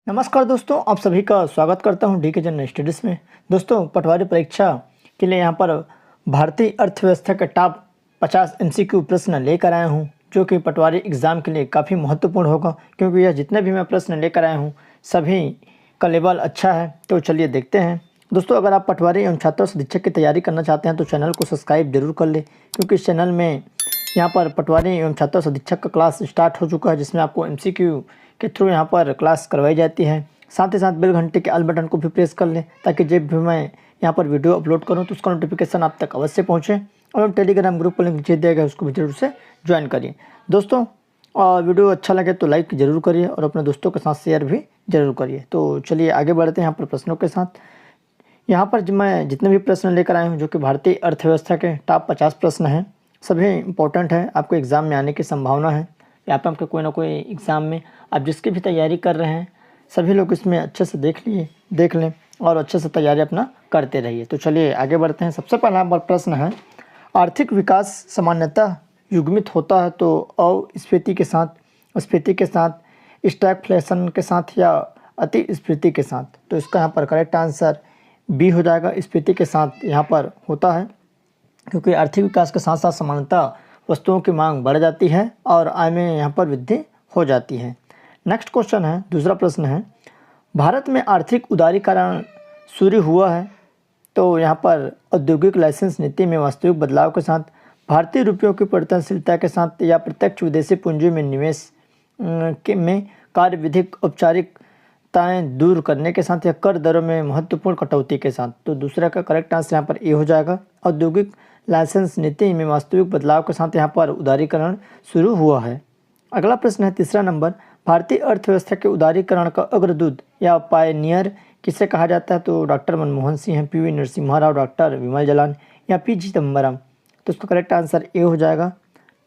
नमस्कार दोस्तों, आप सभी का स्वागत करता हूं डी के जनरल स्टडीज़ में। दोस्तों, पटवारी परीक्षा के लिए यहां पर भारतीय अर्थव्यवस्था के टॉप 50 एमसीक्यू प्रश्न लेकर आया हूं, जो कि पटवारी एग्ज़ाम के लिए काफ़ी महत्वपूर्ण होगा, क्योंकि यह जितने भी मैं प्रश्न लेकर आया हूं सभी का लेवल अच्छा है। तो चलिए देखते हैं। दोस्तों, अगर आप पटवारी एवं छात्र अधीक्षक की तैयारी करना चाहते हैं तो चैनल को सब्सक्राइब जरूर कर लें, क्योंकि इस चैनल में यहाँ पर पटवारी एवं छात्र अधीक्षक का क्लास स्टार्ट हो चुका है, जिसमें आपको एमसीक्यू के थ्रू यहाँ पर क्लास करवाई जाती है। साथ ही साथ बेल घंटे के ऑल बटन को भी प्रेस कर लें, ताकि जब भी मैं यहाँ पर वीडियो अपलोड करूँ तो उसका नोटिफिकेशन आप तक अवश्य पहुँचे। और टेलीग्राम ग्रुप पर लिंक नीचे दिया गया है, उसको भी जरूर से ज्वाइन करिए। दोस्तों, वीडियो अच्छा लगे तो लाइक जरूर करिए और अपने दोस्तों के साथ शेयर भी जरूर करिए। तो चलिए आगे बढ़ते हैं यहाँ पर प्रश्नों के साथ। यहाँ पर मैं जितने भी प्रश्न लेकर आए हूँ, जो कि भारतीय अर्थव्यवस्था के टॉप 50 प्रश्न हैं, सभी इंपॉर्टेंट हैं, आपको एग्ज़ाम में आने की संभावना है। यहाँ पर आपके कोई ना कोई एग्ज़ाम में आप जिसकी भी तैयारी कर रहे हैं, सभी लोग इसमें अच्छे से देख लें और अच्छे से तैयारी अपना करते रहिए। तो चलिए आगे बढ़ते हैं। सबसे पहला प्रश्न है, आर्थिक विकास सामान्यतः युग्मित होता है तो अस्फीति के साथ, स्फीति के साथ, स्टैगफ्लेशन के साथ या अति स्फीति के साथ। तो इसका यहाँ पर करेक्ट आंसर बी हो जाएगा। स्फीति के साथ यहाँ पर होता है, क्योंकि आर्थिक विकास के साथ साथ सामान्यतः वस्तुओं की मांग बढ़ जाती है और आय में यहाँ पर वृद्धि हो जाती है। नेक्स्ट क्वेश्चन है, दूसरा प्रश्न है, भारत में आर्थिक उदारीकरण शुरू हुआ है तो यहाँ पर औद्योगिक लाइसेंस नीति में वास्तविक बदलाव के साथ, भारतीय रुपयों की परिवर्तनशीलता के साथ, या प्रत्यक्ष विदेशी पूंजी में निवेश में कार्यविधिक औपचारिकताएं दूर करने के साथ, या कर दरों में महत्वपूर्ण कटौती के साथ। तो दूसरा का करेक्ट आंसर यहाँ पर ए हो जाएगा। औद्योगिक लाइसेंस नीति में वास्तविक बदलाव के साथ यहाँ पर उदारीकरण शुरू हुआ है। अगला प्रश्न है, तीसरा नंबर, भारतीय अर्थव्यवस्था के उदारीकरण का अग्रदूत या पायनियर किसे कहा जाता है? तो डॉक्टर मनमोहन सिंह हैं, पीवी नरसिम्हा राव, डॉक्टर विमल जलान या पी चिदम्बरम। तो इसका करेक्ट आंसर ए हो जाएगा।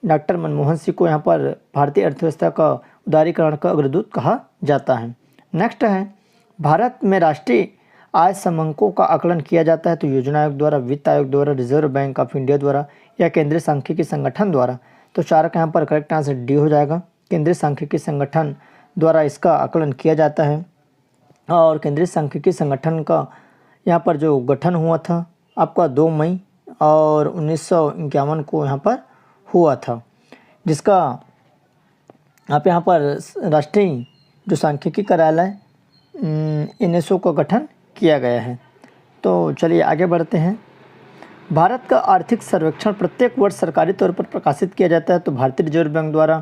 डॉक्टर मनमोहन सिंह को यहाँ पर भारतीय अर्थव्यवस्था का उदारीकरण का अग्रदूत कहा जाता है। नेक्स्ट है, भारत में राष्ट्रीय आय समंकों का आकलन किया जाता है तो योजना आयोग द्वारा, वित्त आयोग द्वारा, रिजर्व बैंक ऑफ इंडिया द्वारा या केंद्रीय सांख्यिकी संगठन द्वारा। तो चार का यहाँ पर करेक्ट आंसर डी हो जाएगा। केंद्रीय सांख्यिकी संगठन द्वारा इसका आकलन किया जाता है। और केंद्रीय सांख्यिकी संगठन का यहाँ पर जो गठन हुआ था आपका 2 मई और 1951 को यहाँ पर हुआ था, जिसका आप यहाँ पर राष्ट्रीय जो सांख्यिकी कार्यालय NSO का गठन किया गया है। तो चलिए आगे बढ़ते हैं। भारत का आर्थिक सर्वेक्षण प्रत्येक वर्ष सरकारी तौर पर प्रकाशित किया जाता है तो भारतीय रिजर्व बैंक द्वारा,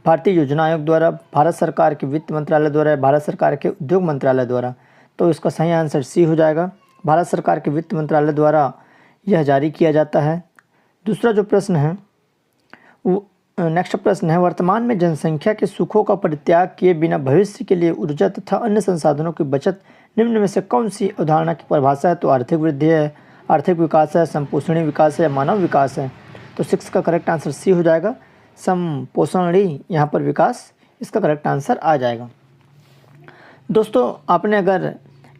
भारतीय योजना आयोग द्वारा, भारत सरकार के वित्त मंत्रालय द्वारा, भारत सरकार के उद्योग मंत्रालय द्वारा। तो इसका सही आंसर सी हो जाएगा। भारत सरकार के वित्त मंत्रालय द्वारा यह जारी किया जाता है। दूसरा जो प्रश्न है, नेक्स्ट प्रश्न है, वर्तमान में जनसंख्या के सुखों का परित्याग किए बिना भविष्य के लिए ऊर्जा तथा अन्य संसाधनों की बचत निम्न में से कौन सी अवधारणा की परिभाषा है? तो आर्थिक वृद्धि है, आर्थिक विकास है, संपोषणी विकास है, मानव विकास है। तो 6 का करेक्ट आंसर सी हो जाएगा। संपोषणी यहाँ पर विकास, इसका करेक्ट आंसर आ जाएगा। दोस्तों, आपने अगर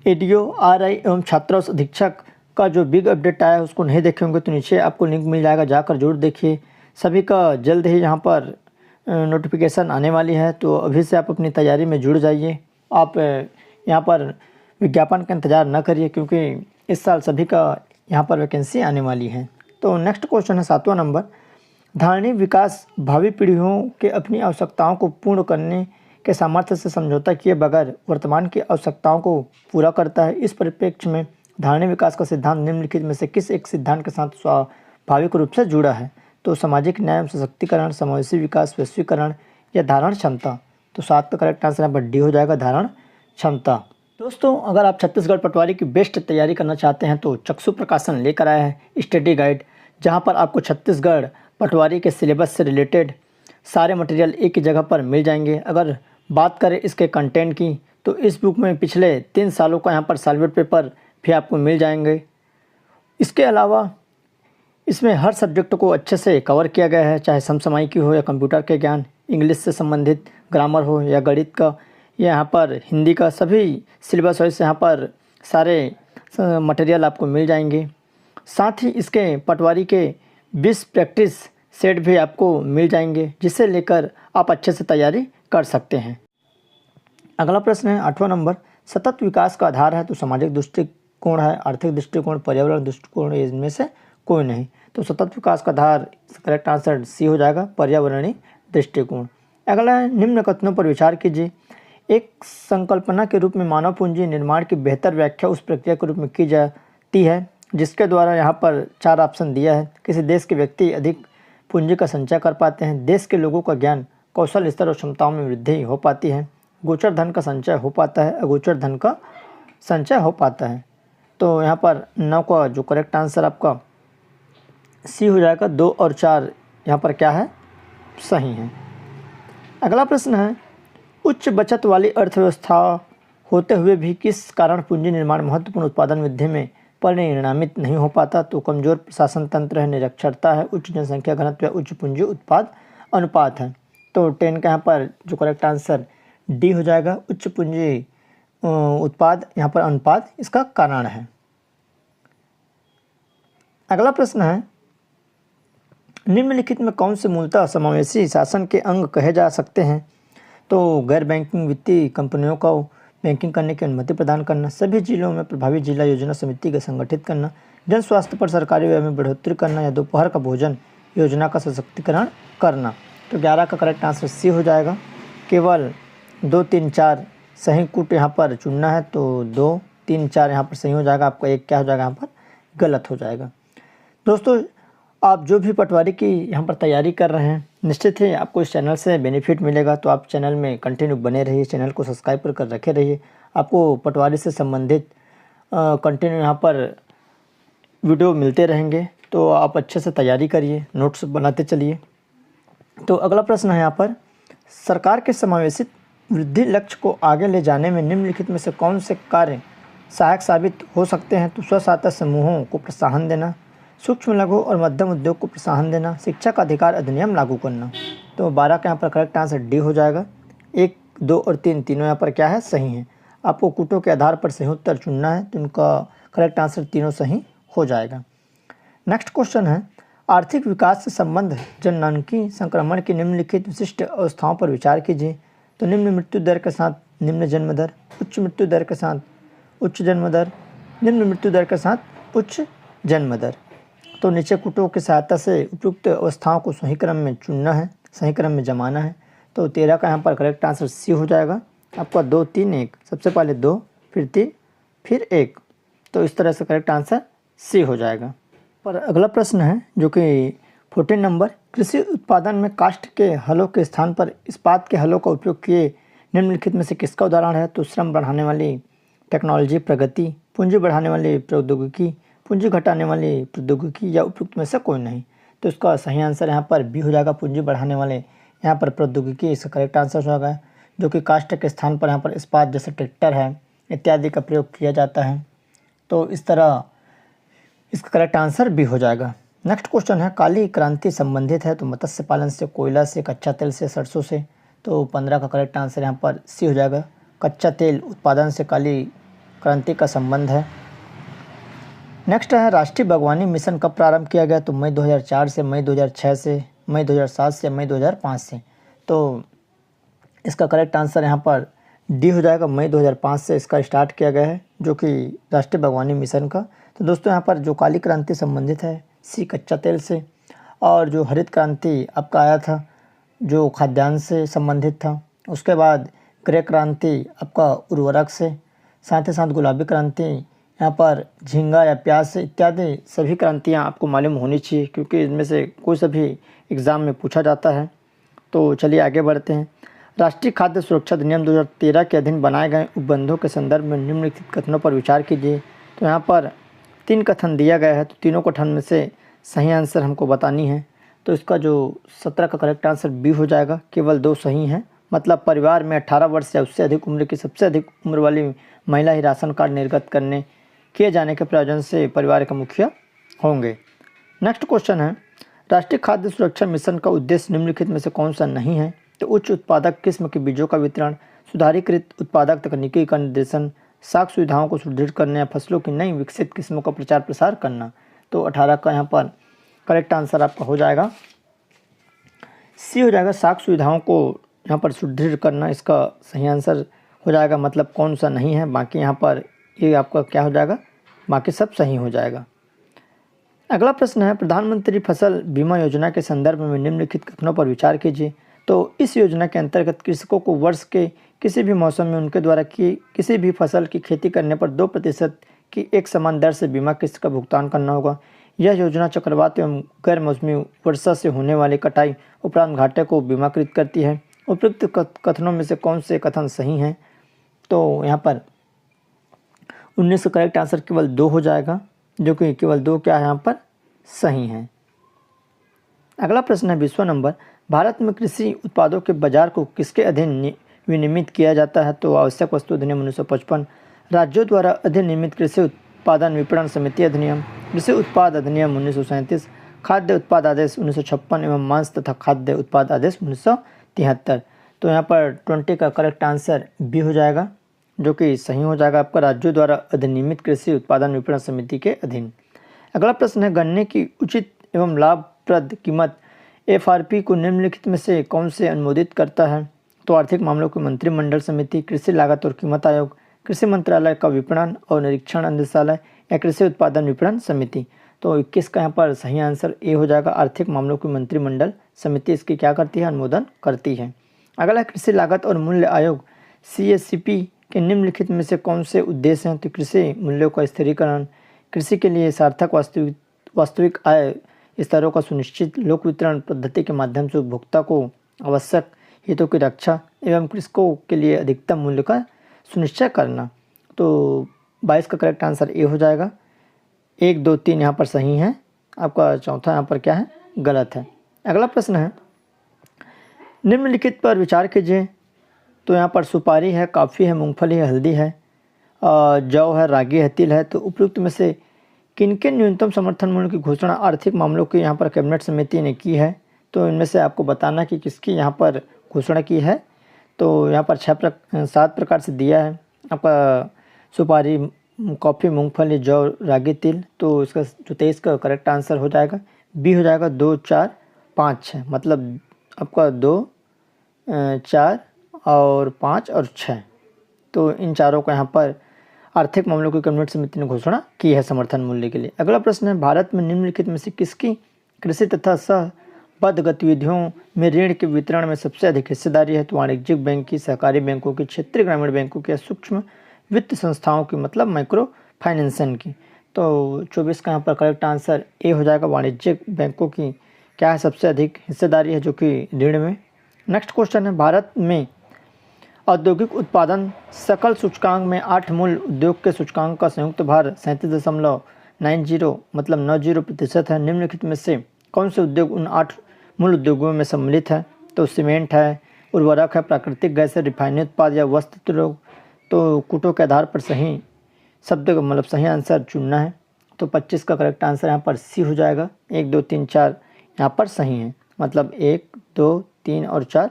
एडीओ आरआई एवं छात्र अधीक्षक का जो बिग अपडेट आया है उसको नहीं देखे होंगे तो नीचे आपको लिंक मिल जाएगा, जाकर जरूर देखिए। सभी का जल्द ही यहाँ पर नोटिफिकेशन आने वाली है, तो अभी से आप अपनी तैयारी में जुड़ जाइए। आप यहाँ पर विज्ञापन का इंतज़ार न करिए, क्योंकि इस साल सभी का यहाँ पर वैकेंसी आने वाली है। तो नेक्स्ट क्वेश्चन है 7वां नंबर, धारणीय विकास भावी पीढ़ियों के अपनी आवश्यकताओं को पूर्ण करने के सामर्थ्य से समझौता किए बगैर वर्तमान की आवश्यकताओं को पूरा करता है। इस परिप्रेक्ष्य में धारणीय विकास का सिद्धांत निम्नलिखित में से किस एक सिद्धांत के साथ स्वाभाविक रूप से जुड़ा है? तो सामाजिक न्याय, सशक्तिकरण, समावेशी विकास, वैश्वीकरण या धारण क्षमता। तो 7 का करेक्ट आंसर यहाँ पर डी हो जाएगा, धारण क्षमता। दोस्तों, अगर आप छत्तीसगढ़ पटवारी की बेस्ट तैयारी करना चाहते हैं तो चक्षु प्रकाशन लेकर आया है स्टडी गाइड, जहां पर आपको छत्तीसगढ़ पटवारी के सिलेबस से रिलेटेड सारे मटेरियल एक ही जगह पर मिल जाएंगे। अगर बात करें इसके कंटेंट की तो इस बुक में पिछले 3 सालों का यहाँ पर सॉल्वेड पेपर भी आपको मिल जाएंगे। इसके अलावा इसमें हर सब्जेक्ट को अच्छे से कवर किया गया है, चाहे समसामयिकी हो या कंप्यूटर के ज्ञान, इंग्लिश से संबंधित ग्रामर हो या गणित का, यहाँ पर हिंदी का, सभी सिलेबस वाइज यहाँ पर सारे मटेरियल आपको मिल जाएंगे। साथ ही इसके पटवारी के 20 प्रैक्टिस सेट भी आपको मिल जाएंगे, जिसे लेकर आप अच्छे से तैयारी कर सकते हैं। अगला प्रश्न है 8वां नंबर, सतत विकास का आधार है तो सामाजिक दृष्टिकोण है, आर्थिक दृष्टिकोण, पर्यावरण दृष्टिकोण, इनमें से कोई नहीं। तो सतत विकास का आधार करेक्ट आंसर सी हो जाएगा, पर्यावरणीय दृष्टिकोण। अगला है निम्न कथनों पर विचार कीजिए। एक संकल्पना के रूप में मानव पूंजी निर्माण की बेहतर व्याख्या उस प्रक्रिया के रूप में की जाती है जिसके द्वारा यहाँ पर 4 ऑप्शन दिया है। किसी देश के व्यक्ति अधिक पूंजी का संचय कर पाते हैं, देश के लोगों का ज्ञान कौशल स्तर और क्षमताओं में वृद्धि हो पाती है, गोचर धन का संचय हो पाता है, अगोचर धन का संचय हो पाता है। तो यहाँ पर 9 का जो करेक्ट आंसर आपका सी हो जाएगा। 2 और 4 यहाँ पर क्या है, सही है। अगला प्रश्न है उच्च बचत वाली अर्थव्यवस्था होते हुए भी किस कारण पूंजी निर्माण महत्वपूर्ण उत्पादन वृद्धि में परिणामित नहीं हो पाता। तो कमजोर प्रशासन तंत्र है, निरक्षरता है, उच्च जनसंख्या घनत्व या उच्च पूंजी उत्पाद अनुपात है। तो 10 का यहाँ पर जो करेक्ट आंसर डी हो जाएगा, उच्च पूंजी उत्पाद यहाँ पर अनुपात इसका कारण है। अगला प्रश्न है निम्नलिखित में कौन से मूलतः समावेशी शासन के अंग कहे जा सकते हैं। तो गैर बैंकिंग वित्तीय कंपनियों को बैंकिंग करने की अनुमति प्रदान करना, सभी जिलों में प्रभावी जिला योजना समिति को संगठित करना, जन स्वास्थ्य पर सरकारी व्यय में बढ़ोतरी करना या दोपहर का भोजन योजना का सशक्तिकरण करना। तो 11 का करेक्ट आंसर सी हो जाएगा। केवल 2, 3, 4 सही कूट यहाँ पर चुनना है, तो 2, 3, 4 यहाँ पर सही हो जाएगा, आपका एक क्या हो जाएगा यहाँ पर गलत हो जाएगा। दोस्तों आप जो भी पटवारी की यहाँ पर तैयारी कर रहे हैं, निश्चित ही आपको इस चैनल से बेनिफिट मिलेगा। तो आप चैनल में कंटिन्यू बने रहिए, चैनल को सब्सक्राइब कर रखे रहिए। आपको पटवारी से संबंधित कंटिन्यू यहाँ पर वीडियो मिलते रहेंगे, तो आप अच्छे से तैयारी करिए, नोट्स बनाते चलिए। तो अगला प्रश्न है यहाँ पर सरकार के समावेशित वृद्धि लक्ष्य को आगे ले जाने में निम्नलिखित में से कौन से कार्य सहायक साबित हो सकते हैं। तो स्व सहायता समूहों को प्रोत्साहन देना, सूक्ष्म लघु और मध्यम उद्योग को प्रोत्साहन देना, शिक्षा का अधिकार अधिनियम लागू करना। तो 12 का यहाँ पर करेक्ट आंसर डी हो जाएगा। 1, 2 और 3 तीनों यहाँ पर क्या है, सही है। आपको कूटों के आधार पर सही उत्तर चुनना है, तो उनका करेक्ट आंसर तीनों सही हो जाएगा। नेक्स्ट क्वेश्चन है आर्थिक विकास से संबंध जननांकी संक्रमण की निम्नलिखित विशिष्ट अवस्थाओं पर विचार कीजिए। तो निम्न मृत्यु दर के साथ निम्न जन्म दर, उच्च मृत्यु दर के साथ उच्च जन्म दर, निम्न मृत्यु दर के साथ उच्च जन्म दर। तो नीचे कूटों की सहायता से उपयुक्त अवस्थाओं को सही क्रम में चुनना है, सही क्रम में जमाना है। तो 13 का यहाँ पर करेक्ट आंसर सी हो जाएगा। आपका 2, 3, 1, सबसे पहले 2, फिर 3, फिर 1। तो इस तरह से करेक्ट आंसर सी हो जाएगा। पर अगला प्रश्न है जो कि 14 नंबर, कृषि उत्पादन में काष्ठ के हलों के स्थान पर इस्पात के हलों का उपयोग किए निम्नलिखित में से किसका उदाहरण है। तो श्रम बढ़ाने वाली टेक्नोलॉजी प्रगति, पूंजी बढ़ाने वाली प्रौद्योगिकी, पूंजी घटाने वाली प्रौद्योगिकी या उपयुक्त में से कोई नहीं। तो इसका सही आंसर यहाँ पर बी हो जाएगा, पूंजी बढ़ाने वाले यहाँ पर प्रौद्योगिकी इसका करेक्ट आंसर होगा, जो कि काष्ठ के स्थान पर यहाँ पर इस्पात जैसे ट्रैक्टर है इत्यादि का प्रयोग किया जाता है। तो इस तरह इसका करेक्ट आंसर बी हो जाएगा। नेक्स्ट क्वेश्चन है काली क्रांति संबंधित है तो मत्स्य पालन से, कोयला से, कच्चा तेल से, सरसों से। तो 15 का करेक्ट आंसर यहाँ पर सी हो जाएगा, कच्चा तेल उत्पादन से काली क्रांति का संबंध है। नेक्स्ट है राष्ट्रीय बागवानी मिशन कब प्रारंभ किया गया। तो मई 2004 से, मई 2006 से, मई 2007 से, मई 2005 से। तो इसका करेक्ट आंसर यहाँ पर डी हो जाएगा, मई 2005 से इसका स्टार्ट किया गया है, जो कि राष्ट्रीय बागवानी मिशन का। तो दोस्तों यहाँ पर जो काली क्रांति संबंधित है सी कच्चा तेल से, और जो हरित क्रांति आपका आया था जो खाद्यान्न से संबंधित था। उसके बाद ग्रे क्रांति आपका उर्वरक से, साथ ही साथ गुलाबी क्रांति यहाँ पर झींगा या प्याज से इत्यादि सभी क्रांतियाँ आपको मालूम होनी चाहिए, क्योंकि इनमें से कोई सा भी एग्ज़ाम में पूछा जाता है। तो चलिए आगे बढ़ते हैं। राष्ट्रीय खाद्य सुरक्षा अधिनियम 2013 के अधीन बनाए गए उपबंधों के संदर्भ में निम्नलिखित कथनों पर विचार कीजिए। तो यहाँ पर 3 कथन दिया गया है, तो तीनों कथन में से सही आंसर हमको बतानी है। तो इसका जो 17 का करेक्ट आंसर बी हो जाएगा, केवल 2 सही हैं। मतलब परिवार में 18 वर्ष या उससे अधिक उम्र की सबसे अधिक उम्र वाली महिला ही राशन कार्ड निर्गत करने किए जाने के प्रयोजन से परिवार के मुखिया होंगे। नेक्स्ट क्वेश्चन है राष्ट्रीय खाद्य सुरक्षा मिशन का उद्देश्य निम्नलिखित में से कौन सा नहीं है। तो उच्च उत्पादक किस्म के बीजों का वितरण, सुधारीकृत उत्पादक तकनीकी का निर्देशन, साख सुविधाओं को सुदृढ़ करने या फसलों की नई विकसित किस्मों का प्रचार प्रसार करना। तो 18 का यहाँ पर करेक्ट आंसर आपका हो जाएगा, सी हो जाएगा, साख सुविधाओं को यहाँ पर सुदृढ़ करना इसका सही आंसर हो जाएगा, मतलब कौन सा नहीं है। बाकी यहाँ पर ये आपका क्या हो जाएगा, बाकी सब सही हो जाएगा। अगला प्रश्न है, प्रधानमंत्री फसल बीमा योजना के संदर्भ में निम्नलिखित कथनों पर विचार कीजिए। तो इस योजना के अंतर्गत कृषकों को वर्ष के किसी भी मौसम में उनके द्वारा की किसी भी फसल की खेती करने पर 2% की एक समान दर से बीमा किस्त का भुगतान करना होगा। यह योजना चक्रवात एवं गैर मौसमी वर्षा से होने वाली कटाई उपरांत घाटे को बीमाकृत करती है। उपयुक्त कथनों में से कौन से कथन सही हैं? तो यहाँ पर 19 का करेक्ट आंसर केवल 2 हो जाएगा, जो कि केवल 2 क्या है यहाँ पर सही है। अगला प्रश्न है 20वां नंबर, भारत में कृषि उत्पादों के बाजार को किसके अधीन विनियमित किया जाता है? तो आवश्यक वस्तु अधिनियम 1955, राज्यों द्वारा अधिनियमित कृषि उत्पादन विपणन समिति अधिनियम, कृषि उत्पाद अधिनियम 1937, खाद्य उत्पाद आदेश 1956 एवं मांस तथा खाद्य उत्पाद आदेश 1973। तो यहाँ पर 20 का करेक्ट आंसर बी हो जाएगा, जो कि सही हो जाएगा आपका, राज्यों द्वारा अधिनियमित कृषि उत्पादन विपणन समिति के अधीन। अगला प्रश्न है, गन्ने की उचित एवं लाभप्रद कीमत FRP को निम्नलिखित में से कौन से अनुमोदित करता है? तो आर्थिक मामलों की मंत्रिमंडल समिति, कृषि लागत और कीमत आयोग, कृषि मंत्रालय का विपणन और निरीक्षण निदेशालय या कृषि उत्पादन विपणन समिति। तो 21 का यहाँ पर सही आंसर ए हो जाएगा, आर्थिक मामलों की मंत्रिमंडल समिति इसकी क्या करती है, अनुमोदन करती है। अगला कृषि लागत और मूल्य आयोग CACP के निम्नलिखित में से कौन से उद्देश्य हैं? तो कृषि मूल्यों का स्थिरीकरण, कृषि के लिए सार्थक वास्तविक आय स्तरों का सुनिश्चित, लोक वितरण पद्धति के माध्यम से उपभोक्ता को आवश्यक हितों की रक्षा एवं कृषकों के लिए अधिकतम मूल्य का सुनिश्चय करना। तो 22 का करेक्ट आंसर ए हो जाएगा, 1, 2, 3 यहाँ पर सही है, आपका चौथा यहाँ पर क्या है, गलत है। अगला प्रश्न है, निम्नलिखित पर विचार कीजिए। तो यहाँ पर सुपारी है, कॉफ़ी है, मूंगफली है, हल्दी है, जौ है, रागी है, तिल है। तो उपयुक्त में से किनके न्यूनतम समर्थन मूल्य की घोषणा आर्थिक मामलों की यहाँ पर कैबिनेट समिति ने की है? तो इनमें से आपको बताना कि किसकी यहाँ पर घोषणा की है। तो यहाँ पर 7 प्रकार से दिया है आपका, सुपारी, कॉफ़ी, मूंगफली, जौ, रागी, तिल। तो इसका जो 23 का करेक्ट आंसर हो जाएगा बी हो जाएगा, 2, 4, 5, 6, मतलब आपका 2, 4 और 5 और 6। तो इन चारों का यहाँ पर आर्थिक मामलों की कैबिनेट समिति ने घोषणा की है समर्थन मूल्य के लिए। अगला प्रश्न है, भारत में निम्नलिखित में से किसकी कृषि तथा सहबद्ध गतिविधियों में ऋण के वितरण में सबसे अधिक हिस्सेदारी है? तो वाणिज्यिक बैंक की, सहकारी बैंकों की, क्षेत्रीय ग्रामीण बैंकों की या सूक्ष्म वित्त संस्थाओं की, मतलब माइक्रो फाइनेंसन की। तो 24 का यहाँ पर करेक्ट आंसर ए हो जाएगा, वाणिज्यिक बैंकों की क्या है, सबसे अधिक हिस्सेदारी है जो कि ऋण में। नेक्स्ट क्वेश्चन है, भारत में औद्योगिक उत्पादन सकल सूचकांक में 8 मूल उद्योग के सूचकांक का संयुक्त भार 37.90 मतलब 90% है। निम्नलिखित में से कौन से उद्योग उन 8 मूल उद्योगों में सम्मिलित है? तो सीमेंट है, उर्वरक है, प्राकृतिक गैस है, रिफाइनरी उत्पाद या वस्त्र उद्योग। तो कूटों के आधार पर सही शब्द मतलब सही आंसर चुनना है। तो 25 का करेक्ट आंसर यहाँ पर सी हो जाएगा, 1, 2, 3, 4 यहाँ पर सही है, मतलब 1, 2, 3 और 4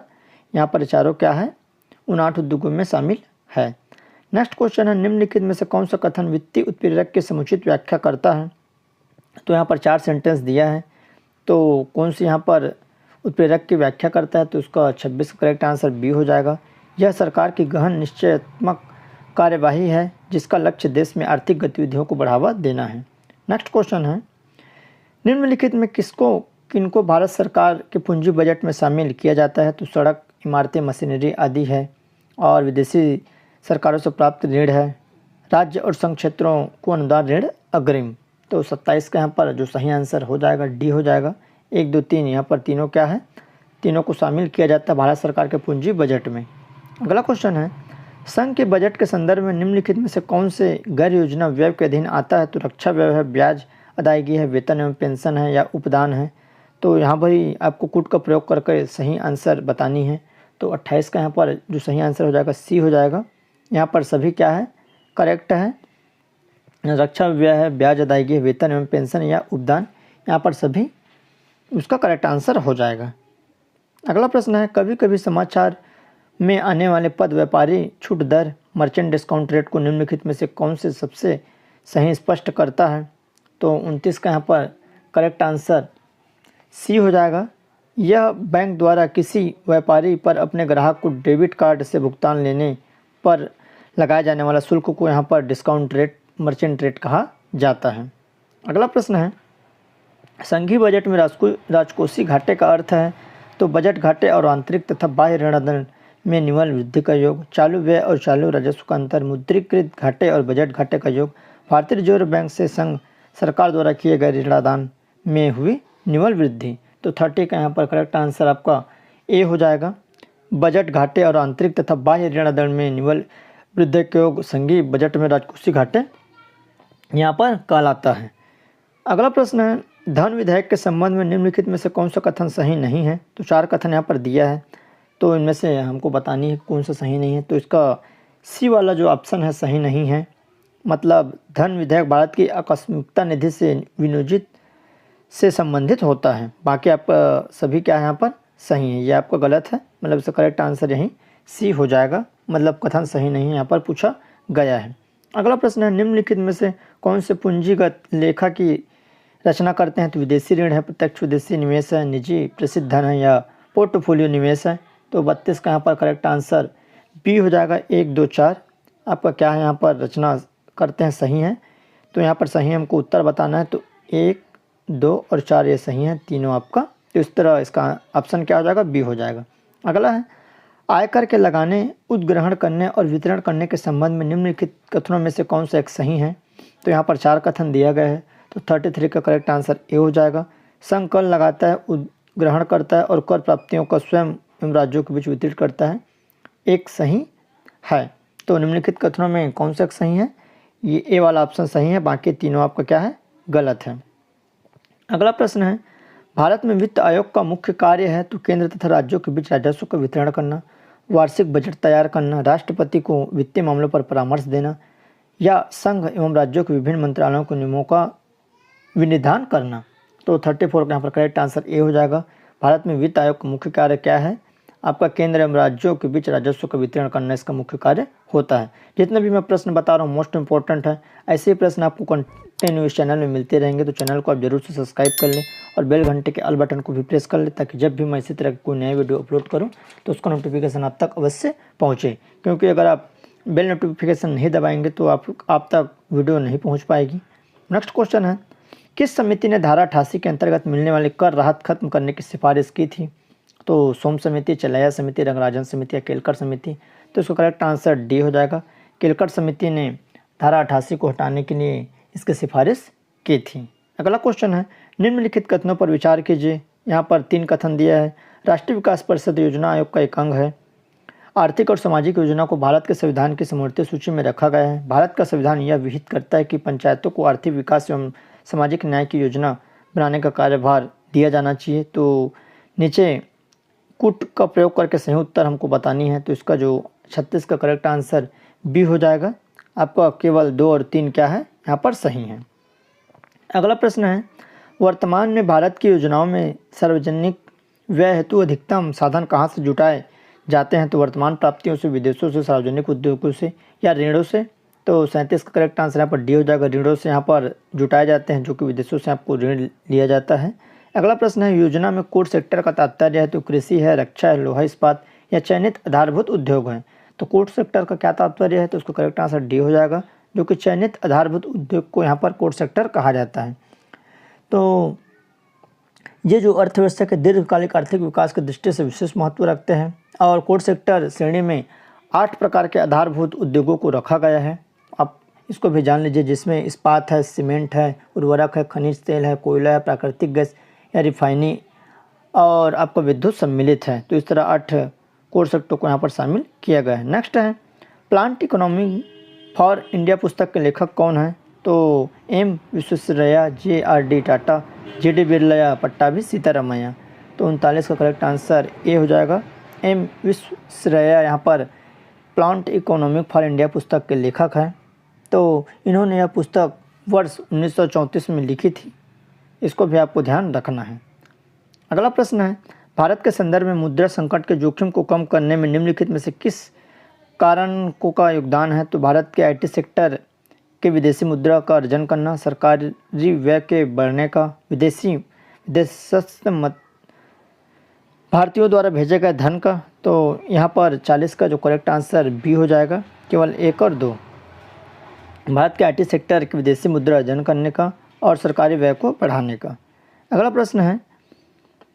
यहाँ पर चारों क्या है, उन 8 उद्योगों में शामिल है। नेक्स्ट क्वेश्चन है, निम्नलिखित में से कौन सा कथन वित्तीय उत्प्रेरक की समुचित व्याख्या करता है? तो यहाँ पर 4 सेंटेंस दिया है, तो कौन सी यहाँ पर उत्प्रेरक की व्याख्या करता है? तो उसका 26 करेक्ट आंसर बी हो जाएगा। यह सरकार की गहन निश्चयात्मक कार्यवाही है जिसका लक्ष्य देश में आर्थिक गतिविधियों को बढ़ावा देना है। नेक्स्ट क्वेश्चन है, निम्नलिखित में किनको भारत सरकार के पूंजी बजट में शामिल किया जाता है? तो सड़क, इमारतें, मशीनरी आदि है, और विदेशी सरकारों से प्राप्त ऋण है, राज्य और संघ क्षेत्रों को अनुदान ऋण अग्रिम। तो 27 का यहाँ पर जो सही आंसर हो जाएगा डी हो जाएगा, 1, 2, 3 यहाँ पर तीनों क्या है, तीनों को शामिल किया जाता है भारत सरकार के पूंजी बजट में। अगला क्वेश्चन है, संघ के बजट के संदर्भ में निम्नलिखित में से कौन से गैर योजना व्यय के अधीन आता है? तो रक्षा व्यय है, ब्याज अदायगी है, वेतन एवं पेंशन है या उपदान है। तो यहाँ पर ही आपको कूट का प्रयोग करके सही आंसर बतानी है। तो 28 का यहाँ पर जो सही आंसर हो जाएगा सी हो जाएगा, यहाँ पर सभी क्या है, करेक्ट है। रक्षा व्यय है, ब्याज अदायगी है, वेतन एवं पेंशन या उपदान, यहाँ पर सभी उसका करेक्ट आंसर हो जाएगा। अगला प्रश्न है, कभी कभी समाचार में आने वाले पद व्यापारी छूट दर मर्चेंट डिस्काउंट रेट को निम्नलिखित में से कौन से सबसे सही स्पष्ट करता है? तो 29 का यहाँ पर करेक्ट आंसर सी हो जाएगा। यह बैंक द्वारा किसी व्यापारी पर अपने ग्राहक को डेबिट कार्ड से भुगतान लेने पर लगाया जाने वाला शुल्क को यहाँ पर डिस्काउंट रेट, मर्चेंट रेट कहा जाता है। अगला प्रश्न है, संघीय बजट में राजकोषीय घाटे का अर्थ है। तो बजट घाटे और आंतरिक तथा बाह्य ऋणादान में निवल वृद्धि का योग, चालू व्यय और चालू राजस्व का अंतर, मुद्रीकृत घाटे और बजट घाटे का योग, भारतीय रिजर्व बैंक से संघ सरकार द्वारा किए गए ऋणादान में हुई निवल वृद्धि। तो 30 का यहाँ पर करेक्ट आंसर आपका ए हो जाएगा। बजट घाटे और आंतरिक तथा बाह्य ऋणादान में निवल वृद्धि के योग संघीय बजट में राजकोषीय घाटे यहाँ पर कहलाता है। अगला प्रश्न है, धन विधेयक के संबंध में निम्नलिखित में से कौन सा कथन सही नहीं है। तो 4 कथन यहाँ पर दिया है, तो इनमें से हमको बतानी है कौन सा सही नहीं है। तो इसका सी वाला जो ऑप्शन है सही नहीं है, मतलब धन विधेयक भारत की आकस्मिकता निधि से विनियोजित से संबंधित होता है। बाकी आपका सभी क्या है यहाँ पर सही है, ये आपका गलत है, मतलब इसका करेक्ट आंसर यहीं सी हो जाएगा, मतलब कथन सही नहीं यहाँ पर पूछा गया है। अगला प्रश्न है, निम्नलिखित में से कौन से पूंजीगत लेखा की रचना करते हैं। तो विदेशी ऋण है, प्रत्यक्ष विदेशी निवेश है, निजी प्रेषित धन है या पोर्टफोलियो निवेश है। तो 32 का यहाँ पर करेक्ट आंसर बी हो जाएगा। 1, 2, 4 आपका क्या है यहाँ पर रचना करते हैं सही है। तो यहाँ पर सही हमको उत्तर बताना है, तो 1, 2 और 4 ये सही है, तीनों आपका। तो इस तरह इसका ऑप्शन क्या हो जाएगा, बी हो जाएगा। अगला है, आयकर के लगाने, उद्ग्रहण करने और वितरण करने के संबंध में निम्नलिखित कथनों में से कौन सा एक सही है। तो यहाँ पर 4 कथन दिया गया है, तो 33 का करेक्ट आंसर ए हो जाएगा। संघ कर लगाता है, उद्ग्रहण करता है और कर प्राप्तियों का स्वयं एवं राज्यों के बीच वितरित करता है, एक सही है। तो निम्नलिखित कथनों में कौन सा एक सही है, ये ए वाला ऑप्शन सही है, बाकी तीनों आपका क्या है, गलत है। अगला प्रश्न है, भारत में वित्त आयोग का मुख्य कार्य है। तो केंद्र तथा राज्यों के बीच राजस्व का वितरण करना, वार्षिक बजट तैयार करना, राष्ट्रपति को वित्तीय मामलों पर परामर्श देना या संघ एवं राज्यों के विभिन्न मंत्रालयों के नियमों का विनिधान करना। तो 34 का यहाँ पर करेक्ट आंसर ए हो जाएगा। भारत में वित्त आयोग का मुख्य कार्य क्या है, आपका केंद्र एवं राज्यों के बीच राजस्व का वितरण करना इसका मुख्य कार्य होता है। जितने भी मैं प्रश्न बता रहा हूँ मोस्ट इंपॉर्टेंट है, ऐसे ही प्रश्न आपको कंटिन्यू इस चैनल में मिलते रहेंगे। तो चैनल को आप जरूर से सब्सक्राइब कर लें और बेल घंटे के ऑल बटन को भी प्रेस कर लें, ताकि जब भी मैं इसी तरह की कोई नया वीडियो अपलोड करूँ तो उसका नोटिफिकेशन आप तक अवश्य पहुँचे। क्योंकि अगर आप बेल नोटिफिकेशन नहीं दबाएंगे तो आप तक वीडियो नहीं पहुँच पाएगी। नेक्स्ट क्वेश्चन है, किस समिति ने धारा 88 के अंतर्गत मिलने वाली कर राहत खत्म करने की सिफारिश की थी। तो सोम समिति, चलैया समिति, रंगराजन समिति या केलकर समिति। तो इसका करेक्ट आंसर डी हो जाएगा। केलकर समिति ने धारा 88 को हटाने के लिए इसकी सिफारिश की थी। अगला क्वेश्चन है, निम्नलिखित कथनों पर विचार कीजिए। यहाँ पर 3 कथन दिया है। राष्ट्रीय विकास परिषद योजना आयोग का एक अंग है। आर्थिक और सामाजिक योजना को भारत के संविधान की समवर्ती सूची में रखा गया है। भारत का संविधान यह विहित करता है कि पंचायतों को आर्थिक विकास एवं सामाजिक न्याय की योजना बनाने का कार्यभार दिया जाना चाहिए। तो नीचे कुट का प्रयोग करके सही उत्तर हमको बतानी है। तो इसका जो 36 का करेक्ट आंसर बी हो जाएगा। आपका केवल 2 और 3 क्या है यहाँ पर सही है। अगला प्रश्न है, वर्तमान में भारत की योजनाओं में सार्वजनिक व्यय हेतु अधिकतम साधन कहाँ से जुटाए जाते हैं। तो वर्तमान प्राप्तियों से, विदेशों से, सार्वजनिक उद्योगों से या ऋणों से। तो 37 का करेक्ट आंसर यहाँ पर डी हो जाएगा। ऋणों से यहाँ पर जुटाए जाते हैं, जो कि विदेशों से आपको ऋण लिया जाता है। अगला प्रश्न है, योजना में कोर सेक्टर का तात्पर्य है। तो कृषि है, रक्षा है, लोहा इस्पात या चयनित आधारभूत उद्योग है। तो कोर सेक्टर का क्या तात्पर्य है, तो उसका करेक्ट आंसर डी हो जाएगा, जो कि चयनित आधारभूत उद्योग को यहाँ पर कोर सेक्टर कहा जाता है। तो ये जो अर्थव्यवस्था के दीर्घकालिक आर्थिक विकास की दृष्टि से विशेष महत्व रखते हैं और कोर सेक्टर श्रेणी में 8 प्रकार के आधारभूत उद्योगों को रखा गया है। आप इसको भी जान लीजिए, जिसमें इस्पात है, सीमेंट है, उर्वरक है, खनिज तेल है, कोयला है, प्राकृतिक गैस या रिफाइनी और आपका विद्युत सम्मिलित है। तो इस तरह 8 कोर सेक्टर को यहाँ पर शामिल किया गया है। नेक्स्ट है, प्लांट इकोनॉमी फॉर इंडिया पुस्तक के लेखक कौन है। तो M Visvesvaraya, JRD Tata, JD Birla या पट्टाभी सीतारामैया। तो 39 का करेक्ट आंसर ए हो जाएगा। एम विश्वेश्वरैया यहाँ पर प्लांट इकोनॉमिक फॉर इंडिया पुस्तक के लेखक हैं। तो इन्होंने यह पुस्तक वर्ष 1934 में लिखी थी, इसको भी आपको ध्यान रखना है। अगला प्रश्न है, भारत के संदर्भ में मुद्रा संकट के जोखिम को कम करने में निम्नलिखित में से किस कारकों का योगदान है। तो भारत के IT सेक्टर के विदेशी मुद्रा का अर्जन करना, सरकारी व्यय के बढ़ने का, विदेशस्थ भारतीयों द्वारा भेजे गए धन का। तो यहाँ पर 40 का जो करेक्ट आंसर बी हो जाएगा। केवल 1 और 2। भारत के आईटी सेक्टर की विदेशी मुद्रा अर्जन करने का और सरकारी व्यय को बढ़ाने का। अगला प्रश्न है,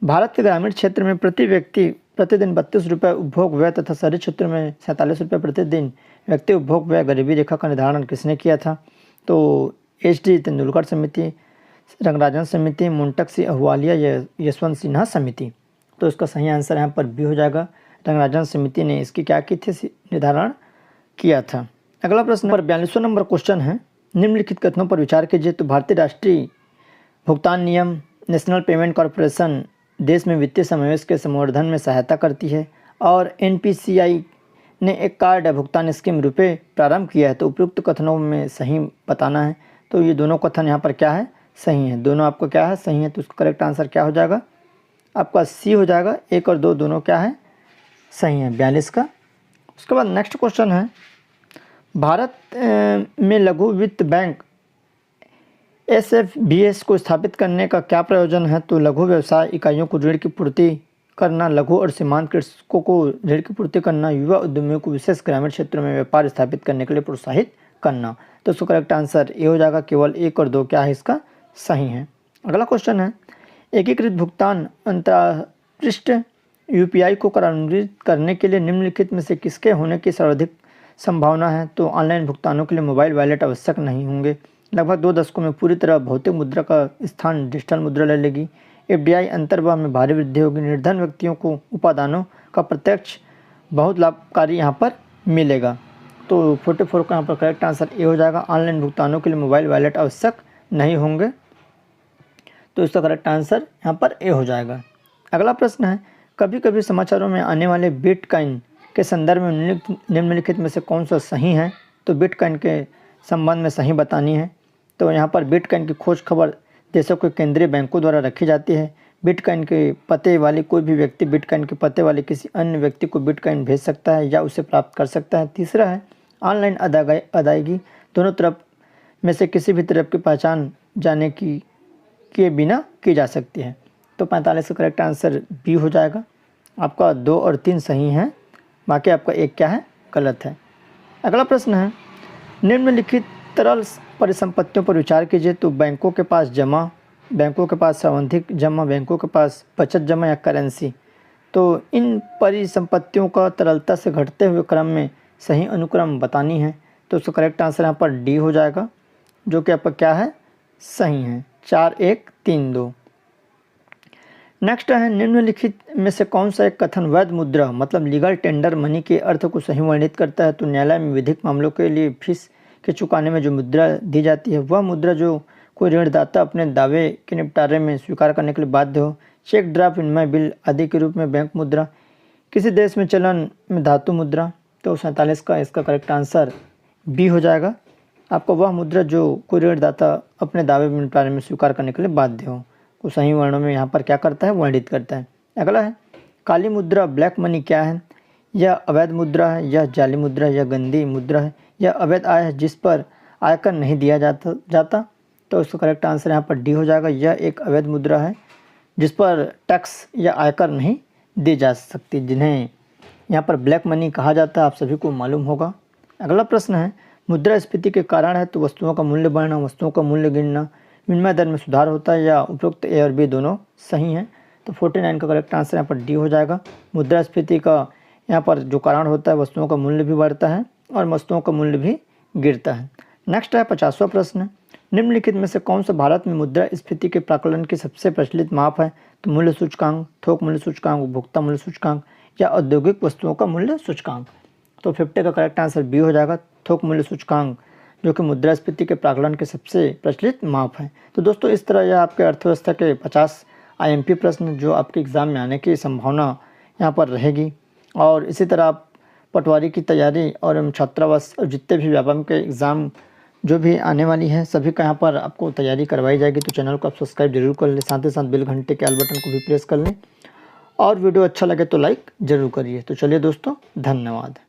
भारत के ग्रामीण क्षेत्र में प्रति व्यक्ति प्रतिदिन 32 रुपये उपभोग व्यय तथा शहरी क्षेत्र में 47 रुपये प्रतिदिन व्यक्ति उपभोग व्यय गरीबी रेखा का निर्धारण किसने किया था? तो HD तेंदुलकर समिति, रंगराजन समिति, मुंटक अहलुवालिया या यशवंत सिन्हा समिति। तो इसका सही आंसर यहाँ पर बी हो जाएगा। रंगराजन समिति ने इसकी क्या की थी? निर्धारण किया था। अगला प्रश्न पर 42वां नंबर क्वेश्चन है, निम्नलिखित कथनों पर विचार कीजिए। तो भारतीय राष्ट्रीय भुगतान नियम, नेशनल पेमेंट कॉरपोरेशन देश में वित्तीय समावेश के संवर्धन में सहायता करती है और NPCI ने एक कार्ड भुगतान स्कीम रुपए प्रारंभ किया है। तो उपयुक्त कथनों में सही बताना है। तो ये दोनों कथन यहाँ पर क्या है? सही है। दोनों आपको क्या है? सही है। तो उसका करेक्ट आंसर क्या हो जाएगा? आपका सी हो जाएगा। 1 और 2 दोनों क्या है? सही है 42 का। उसके बाद नेक्स्ट क्वेश्चन है, भारत में लघु वित्त बैंक SFBS को स्थापित करने का क्या प्रयोजन है? तो लघु व्यवसाय इकाइयों को ऋण की पूर्ति करना, लघु और सीमांत कृषकों को ऋण की पूर्ति करना, युवा उद्यमियों को विशेष ग्रामीण क्षेत्रों में व्यापार स्थापित करने के लिए प्रोत्साहित करना। तो इसका करेक्ट आंसर ये हो जाएगा। केवल 1 और 2 क्या है? इसका सही है। अगला क्वेश्चन है, एकीकृत भुगतान अंतर्पृष्ठ UPI को कार्यान्वित करने के लिए निम्नलिखित में से किसके होने की सर्वाधिक संभावना है? तो ऑनलाइन भुगतानों के लिए मोबाइल वॉलेट आवश्यक नहीं होंगे। लगभग 2 दशकों में पूरी तरह भौतिक मुद्रा का स्थान डिजिटल मुद्रा ले लेगी। FDI अंतर्वाह में भारी वृद्धि होगी। निर्धन व्यक्तियों को उपादानों का प्रत्यक्ष बहुत लाभकारी यहाँ पर मिलेगा। तो 44 का यहाँ पर करेक्ट आंसर ए हो जाएगा। ऑनलाइन भुगतानों के लिए मोबाइल वॉलेट आवश्यक नहीं होंगे। तो इसका करेक्ट आंसर यहाँ पर ए हो जाएगा। अगला प्रश्न है, कभी कभी समाचारों में आने वाले बिटकॉइन के संदर्भ में निम्नलिखित में से कौन सा सही है? तो बिटकॉइन के संबंध में सही बतानी है। तो यहाँ पर बिटकॉइन की खोज खबर देशों के केंद्रीय बैंकों द्वारा रखी जाती है। बिटकॉइन के पते वाले कोई भी व्यक्ति बिटकॉइन के पते वाले किसी अन्य व्यक्ति को बिटकॉइन भेज सकता है या उसे प्राप्त कर सकता है। तीसरा है, ऑनलाइन अदायगी दोनों तरफ में से किसी भी तरफ की पहचान जाने किए बिना की जा सकती है। तो 45 का करेक्ट आंसर बी हो जाएगा। आपका 2 और 3 सही हैं, बाकी आपका 1 क्या है? गलत है। अगला प्रश्न है, निम्नलिखित तरल परिसंपत्तियों पर विचार कीजिए। तो बैंकों के पास जमा, बैंकों के पास आवधिक जमा, बैंकों के पास बचत जमा या करेंसी। तो इन परिसंपत्तियों का तरलता से घटते हुए क्रम में सही अनुक्रम बतानी है। तो उसका करेक्ट आंसर यहाँ पर डी हो जाएगा, जो कि आपका क्या है? सही है। 4, 1, 3, 2। नेक्स्ट है, निम्नलिखित में से कौन सा एक कथन वैध मुद्रा मतलब लीगल टेंडर मनी के अर्थ को सही वर्णित करता है? तो न्यायालय में विधिक मामलों के लिए फीस के चुकाने में जो मुद्रा दी जाती है वह मुद्रा जो कोई ऋणदाता अपने दावे के निपटारे में स्वीकार करने के लिए बाध्य हो। चेक, ड्राफ्ट, विनिमय बिल आदि के रूप में बैंक मुद्रा, किसी देश में चलन में धातु मुद्रा। तो 47 का इसका करेक्ट आंसर बी हो जाएगा। आपको वह मुद्रा जो कोई ऋणदाता अपने दावे में निपटारे में स्वीकार करने के लिए बाध्य हो, वो सही वर्णों में यहाँ पर क्या करता है? वर्णित करता है। अगला है, काली मुद्रा ब्लैक मनी क्या है? यह अवैध मुद्रा है, यह जाली मुद्रा, यह गंदी मुद्रा है, यह अवैध आय है जिस पर आयकर नहीं दिया जाता। तो उसका करेक्ट आंसर यहाँ पर डी हो जाएगा। यह एक अवैध मुद्रा है जिस पर टैक्स या आयकर नहीं दी जा सकती, जिन्हें यहाँ पर ब्लैक मनी कहा जाता है, आप सभी को मालूम होगा। अगला प्रश्न है, मुद्रास्फीति के कारण है? तो वस्तुओं का मूल्य बढ़ना, वस्तुओं का मूल्य गिरना, विनिमय दर में सुधार होता है या उपरोक्त ए और बी दोनों सही हैं। तो 49 का करेक्ट आंसर यहाँ पर डी हो जाएगा। मुद्रास्फीति का यहाँ पर जो कारण होता है, वस्तुओं का मूल्य भी बढ़ता है और वस्तुओं का मूल्य भी गिरता है। नेक्स्ट है 50वां प्रश्न, निम्नलिखित में से कौन सा भारत में मुद्रास्फीति के प्राकलन की सबसे प्रचलित माप है? तो मूल्य सूचकांक, थोक मूल्य सूचकांक, उपभोक्ता मूल्य सूचकांक या औद्योगिक वस्तुओं का मूल्य सूचकांक। तो 50 का करेक्ट आंसर बी हो जाएगा, थोक मूल्य सूचकांक, जो कि मुद्रास्फीति के प्राकलन के सबसे प्रचलित माप है। तो दोस्तों, इस तरह यह आपके अर्थव्यवस्था के 50 IMP प्रश्न जो आपके एग्ज़ाम में आने की संभावना यहाँ पर रहेगी। और इसी तरह आप पटवारी की तैयारी और छात्रावास और जितने भी व्यापम के एग्ज़ाम जो भी आने वाली है, सभी का यहाँ पर आपको तैयारी करवाई जाएगी। तो चैनल को आप सब्सक्राइब जरूर कर लें, साथ ही साथ बेल घंटे के आल बटन को भी प्रेस कर लें और वीडियो अच्छा लगे तो लाइक ज़रूर करिए। तो चलिए दोस्तों, धन्यवाद।